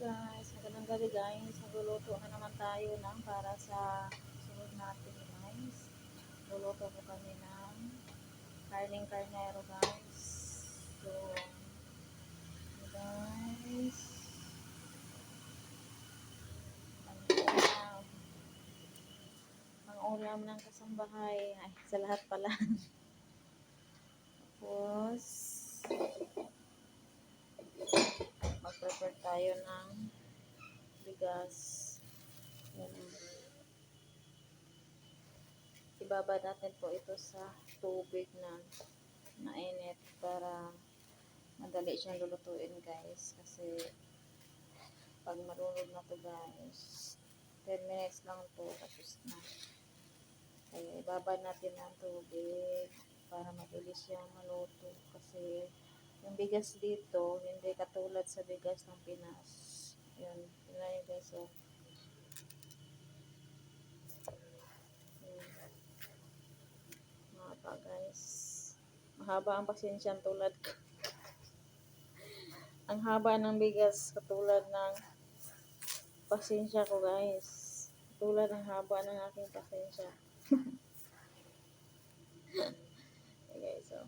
guys, magandang gabi guys. Nagluluto na naman tayo ng para sa sunod natin guys. Luluto po kami ng karning karnero guys. So, guys, ang ulam ng kasambahay. Ay, sa lahat pala. Tapos, mag-prepare tayo ng bigas. Yan. Ibabad natin po ito sa tubig na mainit para madali siyang lulutuin guys. Kasi pag marunod na to guys, 10 minutes lang to tapos na. Kaya ibabad natin ang tubig para mabilis siyang maluto. Kasi yung bigas dito, hindi katulad sa bigas ng Pinas. Yun, yun lang yun guys. So, mahaba guys. Mahaba ang pasensya tulad ko. Ang haba ng bigas katulad ng pasensya ko guys. Tulad ng haba ng aking pasensya. Okay, so.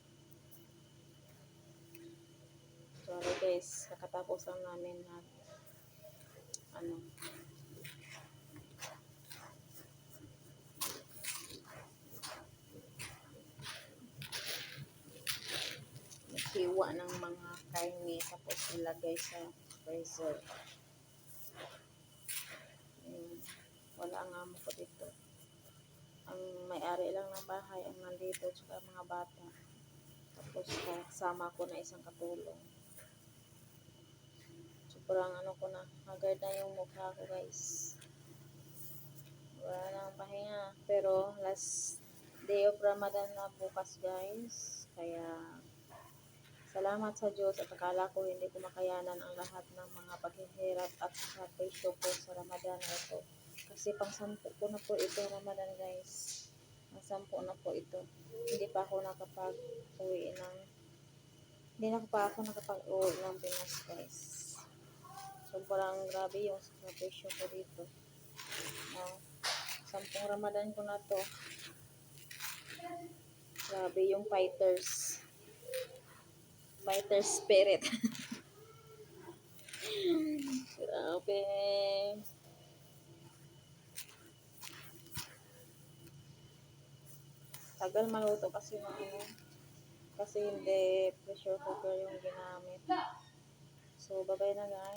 Sorry guys, nakatapos lang namin na naghiwa ng mga karne tapos nilagay sa freezer. Wala nga mo ko dito. Ang may-ari lang ng bahay ang nandito tsaka mga bata. Tapos kasama ko na isang katulong. Sobrang ko na, haggard na yung mukha ko guys. Wala nang pahinga. Pero last day of Ramadan na bukas guys. Kaya salamat sa Diyos at akala ko hindi ko makayanan ang lahat ng mga paghihirap at sakripisyo ko sa Ramadan na ito. Kasi pang-sampu ko na po ito Ramadan guys. Pang-sampu na po ito. Hindi pa ako nakapag-uwi ng Pinas guys. Sobrang grabe yung sakripisyo ko dito. 10 Ramadan ko na to. Grabe yung fighter spirit. Grabe. Tagal maluto kasi kasi hindi pressure cooker yung ginamit. So, bye-bye na guys.